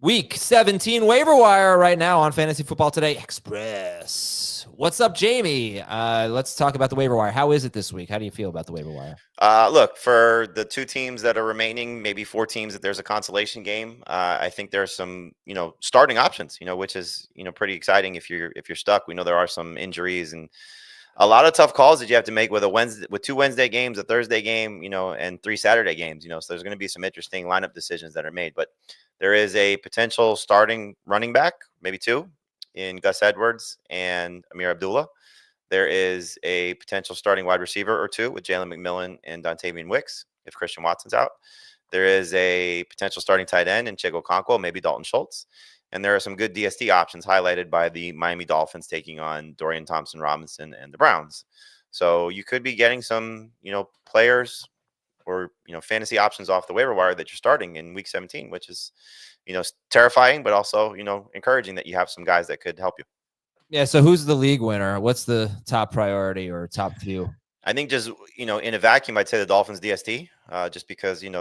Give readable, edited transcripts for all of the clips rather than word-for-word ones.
Week 17 waiver wire right now on Fantasy Football Today Express. What's up, Jamie? Let's talk about the waiver wire. How is it this week? How do you feel about the waiver wire? Look, for the two teams that are remaining, maybe four teams that there's a consolation game. I think there's some, starting options, which is, pretty exciting if you're stuck. We know there are some injuries and a lot of tough calls that you have to make with two Wednesday games, a Thursday game, and three Saturday games, so there's going to be some interesting lineup decisions that are made. But there is a potential starting running back, maybe two, in Gus Edwards and Amir Abdullah. There is a potential starting wide receiver or two with Jalen McMillan and Dontavian Wicks if Christian Watson's out. There is a potential starting tight end in Chig Okonkwo, maybe Dalton Schultz. And there are some good DST options highlighted by the Miami Dolphins taking on Dorian Thompson-Robinson and the Browns. So you could be getting some, players or, fantasy options off the waiver wire that you're starting in week 17, which is, terrifying, but also, encouraging that you have some guys that could help you. Yeah, so who's the league winner? What's the top priority or top few? I think just, in a vacuum, I'd say the Dolphins DST, just because, you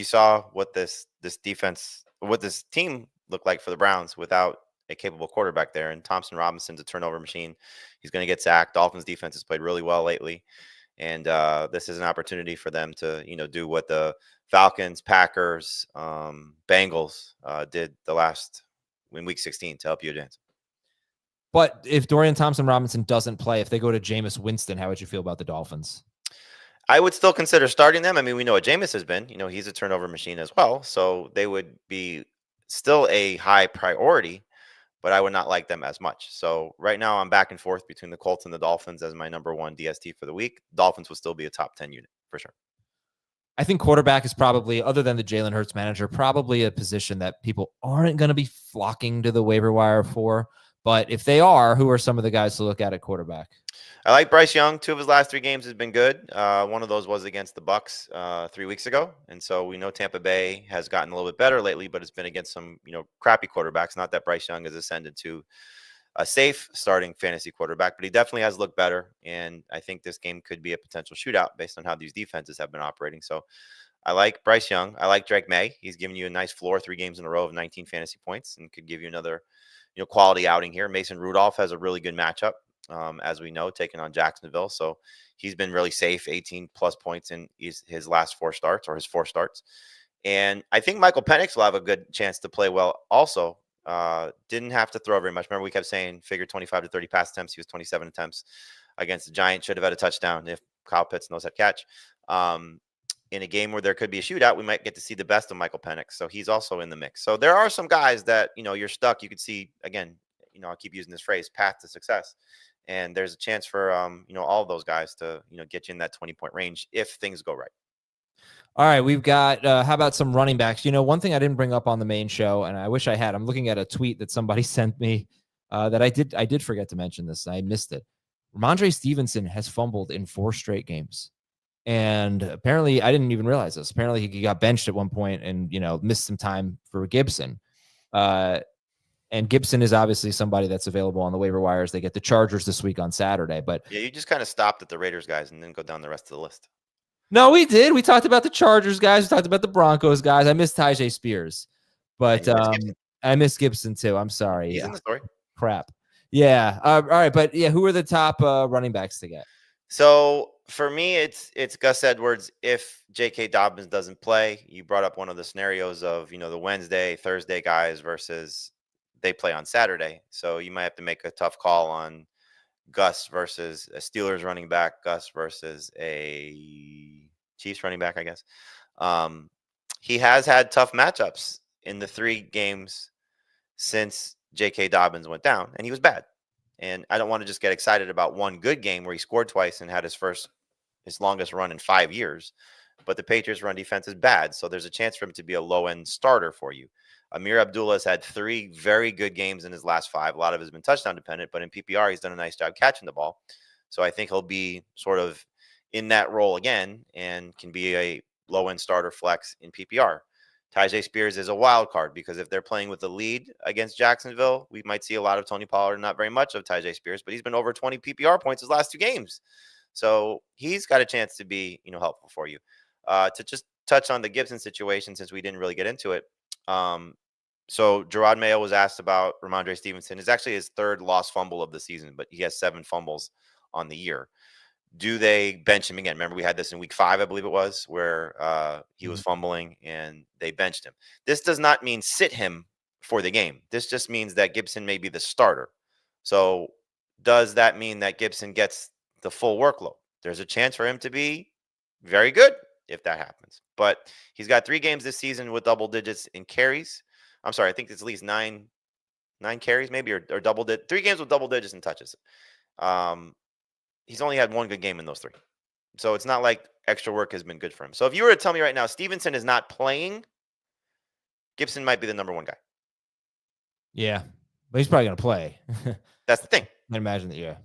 saw what this defense, what this team looked like for the Browns without a capable quarterback there. And Thompson Robinson's a turnover machine. He's going to get sacked. Dolphins defense has played really well lately. And this is an opportunity for them to, do what the Falcons, Packers, Bengals did in week 16 to help you advance. But if Dorian Thompson-Robinson doesn't play, if they go to Jameis Winston, how would you feel about the Dolphins? I would still consider starting them. I mean, we know what Jameis has been. He's a turnover machine as well. So they would be still a high priority, but I would not like them as much. So right now I'm back and forth between the Colts and the Dolphins as my number one DST for the week. Dolphins will still be a top 10 unit for sure. I think quarterback is probably, other than the Jalen Hurts manager, probably a position that people aren't going to be flocking to the waiver wire for. But if they are, who are some of the guys to look at quarterback? I like Bryce Young. Two of his last three games has been good. One of those was against the Bucks 3 weeks ago, and so we know Tampa Bay has gotten a little bit better lately, but it's been against some crappy quarterbacks. Not that Bryce Young has ascended to a safe starting fantasy quarterback, but he definitely has looked better. And I think this game could be a potential shootout based on how these defenses have been operating. So I like Bryce Young. I like Drake May. He's giving you a nice floor 3 games in a row of 19 fantasy points and could give you another quality outing here. Mason Rudolph has a really good matchup, as we know, taking on Jacksonville. So he's been really safe, 18 plus points in his last 4 starts or his 4 starts. And I think Michael Penix will have a good chance to play well also. Didn't have to throw very much. Remember, we kept saying figure 25 to 30 pass attempts. He was 27 attempts against the Giants. Should have had a touchdown if Kyle Pitts knows that catch. In a game where there could be a shootout, we might get to see the best of Michael Penix. So he's also in the mix. So there are some guys that, you're stuck. You could see, again, I'll keep using this phrase, path to success. And there's a chance for, all of those guys to, get you in that 20-point range if things go right. All right, we've got, how about some running backs? One thing I didn't bring up on the main show, and I wish I had, I'm looking at a tweet that somebody sent me that I did forget to mention this. I missed it. Ramondre Stevenson has fumbled in 4 straight games. And apparently, I didn't even realize this. Apparently, he got benched at one point and, missed some time for Gibson. And Gibson is obviously somebody that's available on the waiver wires. They get the Chargers this week on Saturday. But yeah, you just kind of stopped at the Raiders guys and then go down the rest of the list. No, we did. We talked about the Chargers guys. We talked about the Broncos guys. I missed Tyjae Spears. But I missed Gibson too. I'm sorry. He's in the story. Crap. Yeah. All right. But yeah, who are the top running backs to get? So for me, it's Gus Edwards. If J.K. Dobbins doesn't play, you brought up one of the scenarios of, the Wednesday, Thursday guys versus they play on Saturday. So you might have to make a tough call on Gus versus a Steelers running back, Gus versus a Chiefs running back, I guess. He has had tough matchups in the 3 games since J.K. Dobbins went down, and he was bad. And I don't want to just get excited about one good game where he scored twice and had his longest run in 5 years. But the Patriots' run defense is bad, so there's a chance for him to be a low-end starter for you. Amir Abdullah has had 3 very good games in his last 5. A lot of it has been touchdown dependent, but in PPR, he's done a nice job catching the ball. So I think he'll be sort of in that role again and can be a low-end starter flex in PPR. Tyjae Spears is a wild card because if they're playing with the lead against Jacksonville, we might see a lot of Tony Pollard, not very much of Tyjae Spears, but he's been over 20 PPR points his last 2 games. So he's got a chance to be, helpful for you. To just touch on the Gibson situation, since we didn't really get into it, So Gerard Mayo was asked about Ramondre Stevenson. It's actually his third lost fumble of the season, but he has 7 fumbles on the year. Do they bench him again? Remember, we had this in week 5, I believe it was, where he was fumbling and they benched him. This does not mean sit him for the game. This just means that Gibson may be the starter. So does that mean that Gibson gets the full workload? There's a chance for him to be very good if that happens. But he's got 3 games this season with double digits in carries. I'm sorry, I think it's at least nine carries, maybe, or double 3 games with double digits in touches. He's only had 1 good game in those 3. So it's not like extra work has been good for him. So if you were to tell me right now, Stevenson is not playing, Gibson might be the number 1 guy. Yeah, but he's probably going to play. That's the thing. I imagine that. Yeah.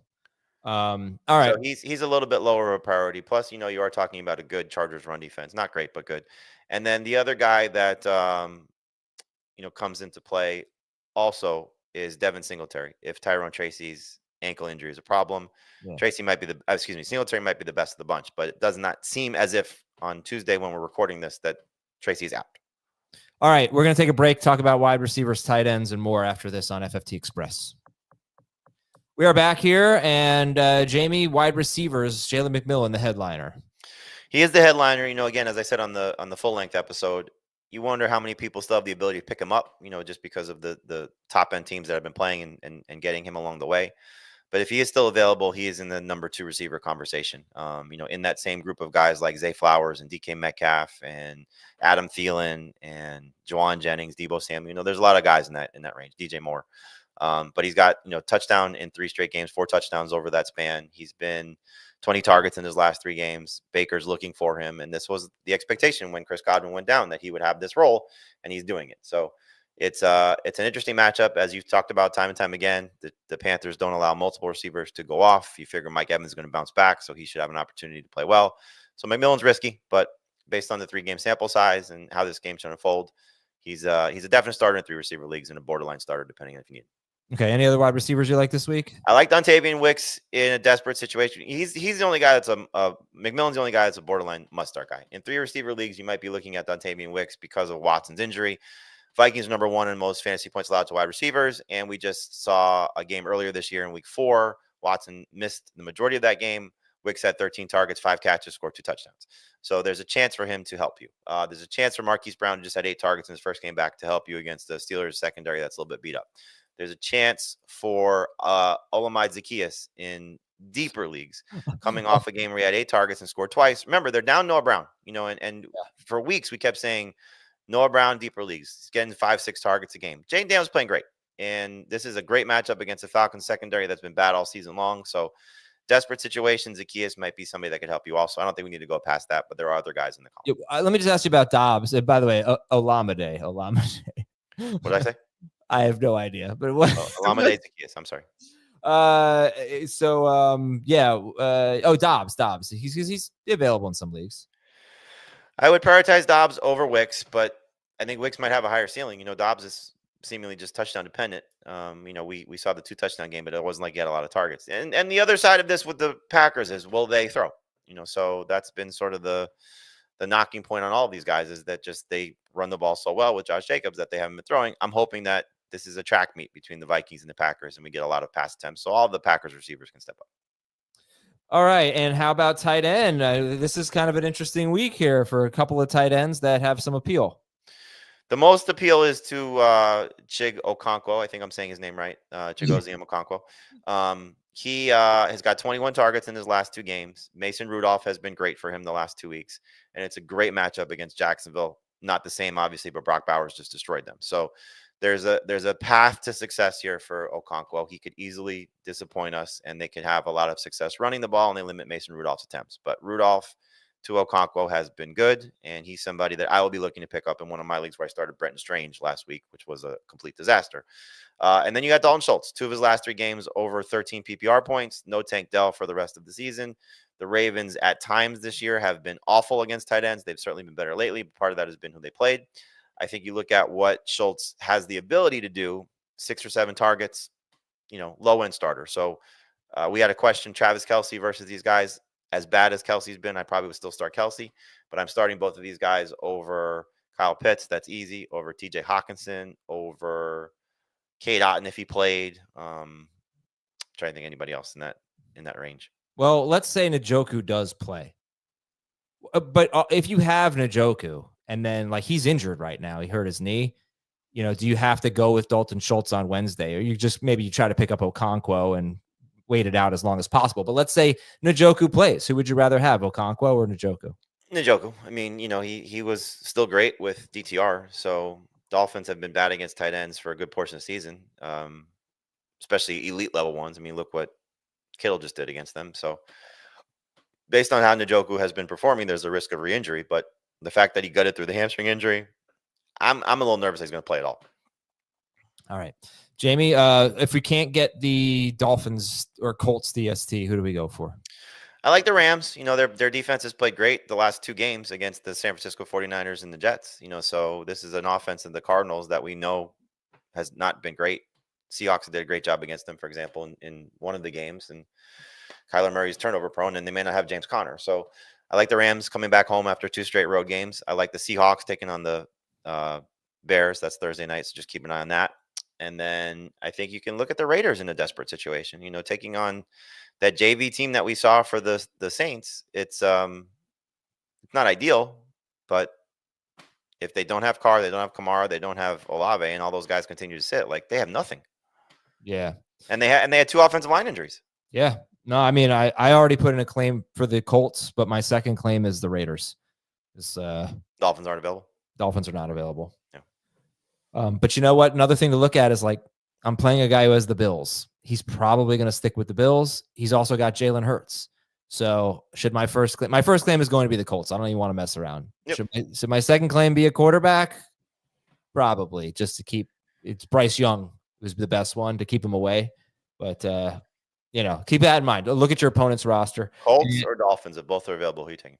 All right. So he's a little bit lower of a priority. Plus, you are talking about a good Chargers run defense. Not great, but good. And then the other guy that comes into play also is Devin Singletary. If Tyrone Tracy's ankle injury is a problem, Singletary might be the best of the bunch, but it does not seem as if on Tuesday when we're recording this that Tracy's out. All right, we're going to take a break, talk about wide receivers, tight ends, and more after this on FFT Express. We are back here, and Jamie, wide receivers, Jalen McMillan, the headliner. He is the headliner. Again, as I said on the full length episode, you wonder how many people still have the ability to pick him up, just because of the top end teams that have been playing and getting him along the way. But if he is still available, he is in the number 2 receiver conversation. In that same group of guys like Zay Flowers and DK Metcalf and Adam Thielen and Juwan Jennings, Deebo Samuel. There's a lot of guys in that range. DJ Moore. But he's got touchdown in 3 straight games, 4 touchdowns over that span. He's been 20 targets in his last 3 games. Baker's looking for him, and this was the expectation when Chris Godwin went down, that he would have this role, and he's doing it. So it's an interesting matchup, as you've talked about time and time again. The Panthers don't allow multiple receivers to go off. You figure Mike Evans is going to bounce back, so he should have an opportunity to play well. So McMillan's risky, but based on the 3-game sample size and how this game should unfold, he's a definite starter in 3 receiver leagues and a borderline starter depending on if you need. Okay, any other wide receivers you like this week? I like Dontavian Wicks in a desperate situation. He's the only guy that's McMillan's the only guy that's a borderline must-start guy. In 3 receiver leagues, you might be looking at Dontavian Wicks because of Watson's injury. Vikings are number 1 in most fantasy points allowed to wide receivers, and we just saw a game earlier this year in week 4. Watson missed the majority of that game. Wicks had 13 targets, 5 catches, scored 2 touchdowns. So there's a chance for him to help you. There's a chance for Marquise Brown, who just had 8 targets in his first game back, to help you against the Steelers secondary that's a little bit beat up. There's a chance for Olamide Zaccheaus in deeper leagues, coming off a game where he had 8 targets and scored twice. Remember, they're down Noah Brown, and for weeks we kept saying Noah Brown, deeper leagues. He's getting 5-6 targets a game. Jane Daniels playing great. And this is a great matchup against the Falcons secondary that's been bad all season long. So desperate situations, Zaccheaus might be somebody that could help you also. I don't think we need to go past that, but there are other guys in the column. Yeah, let me just ask you about Dobbs. And by the way, Olamide. What did I say? I have no idea. But what? Olamide Zaccheaus. I'm sorry. Dobbs. He's available in some leagues. I would prioritize Dobbs over Wicks, but I think Wicks might have a higher ceiling. Dobbs is seemingly just touchdown dependent. We saw the 2 touchdown game, but it wasn't like he had a lot of targets. And the other side of this with the Packers is, will they throw? So that's been sort of the knocking point on all of these guys, is that just they run the ball so well with Josh Jacobs that they haven't been throwing. I'm hoping that this is a track meet between the Vikings and the Packers, and we get a lot of pass attempts, so all the Packers receivers can step up. All right, and how about tight end? This is kind of an interesting week here for a couple of tight ends that have some appeal. The most appeal is to Chig Okonkwo. I think I'm saying his name right. Chigozie Okonkwo. He has got 21 targets in his last 2 games. Mason Rudolph has been great for him the last 2 weeks, and it's a great matchup against Jacksonville. Not the same, obviously, but Brock Bowers just destroyed them. So there's a path to success here for Okonkwo. He could easily disappoint us, and they could have a lot of success running the ball, and they limit Mason Rudolph's attempts. But Rudolph to Okonkwo has been good, and he's somebody that I will be looking to pick up in one of my leagues where I started Brenton Strange last week, which was a complete disaster. And then you got Dalton Schultz, 2 of his last 3 games over 13 PPR points. No Tank Dell for the rest of the season. The Ravens at times this year have been awful against tight ends. They've certainly been better lately, but part of that has been who they played. I think you look at what Schultz has the ability to do, 6 or 7 targets, low-end starter. So we had a question, Travis Kelce versus these guys. As bad as Kelsey's been, I probably would still start Kelce, but I'm starting both of these guys over Kyle Pitts, that's easy. Over TJ Hawkinson, over Cade Otton if he played. Trying to think anybody else in that range. Well, let's say Njoku does play. But if you have Njoku and then like he's injured right now, he hurt his knee, do you have to go with Dalton Schultz on Wednesday, or you just maybe you try to pick up Okonkwo and wait it out as long as possible? But let's say Njoku plays. Who would you rather have, Okonkwo or Njoku? Njoku. I mean, he was still great with DTR. So Dolphins have been bad against tight ends for a good portion of the season, especially elite level ones. I mean, look what Kittle just did against them. So based on how Njoku has been performing, there's a risk of re-injury. But the fact that he gutted through the hamstring injury, I'm a little nervous he's going to play at all. All right. Jamie, if we can't get the Dolphins or Colts DST, who do we go for? I like the Rams. Their defense has played great the last 2 games against the San Francisco 49ers and the Jets. So this is an offense of the Cardinals that we know has not been great. Seahawks did a great job against them, for example, in one of the games. And Kyler Murray's turnover prone, and they may not have James Conner. So I like the Rams coming back home after 2 straight road games. I like the Seahawks taking on the Bears. That's Thursday night, so just keep an eye on that. And then I think you can look at the Raiders in a desperate situation, taking on that JV team that we saw for the Saints. It's not ideal, but if they don't have Carr, they don't have Kamara, they don't have Olave, and all those guys continue to sit, like they have nothing. Yeah. And they had 2 offensive line injuries. Yeah. No, I mean, I already put in a claim for the Colts, but my second claim is the Raiders. Dolphins aren't available. Dolphins are not available. Yeah. But you know what? Another thing to look at is like, I'm playing a guy who has the Bills. He's probably going to stick with the Bills. He's also got Jalen Hurts. So should my first claim is going to be the Colts. I don't even want to mess around. Yep. Should my second claim be a quarterback? Probably, just to keep it's Bryce Young who's the best one to keep him away. But keep that in mind. Look at your opponent's roster. Colts or Dolphins, if both are available, who are you taking?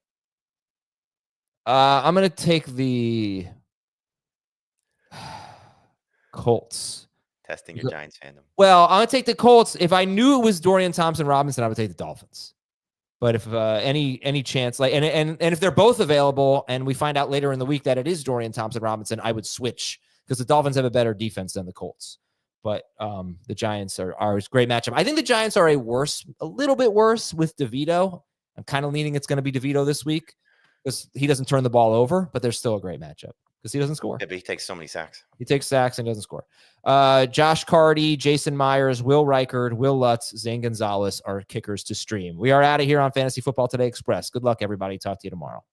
I'm going to take the Colts. Testing your Giants fandom. Well, I'm going to take the Colts. If I knew it was Dorian Thompson-Robinson, I would take the Dolphins. But if any chance, like and if they're both available and we find out later in the week that it is Dorian Thompson-Robinson, I would switch because the Dolphins have a better defense than the Colts. But the Giants are a great matchup. I think the Giants are a little bit worse with DeVito. I'm kind of leaning it's going to be DeVito this week because he doesn't turn the ball over, but there's still a great matchup because he doesn't score. Yeah, but he takes so many sacks. He takes sacks and doesn't score. Josh Carty, Jason Myers, Will Reichard, Will Lutz, Zane Gonzalez are kickers to stream. We are out of here on Fantasy Football Today Express. Good luck, everybody. Talk to you tomorrow.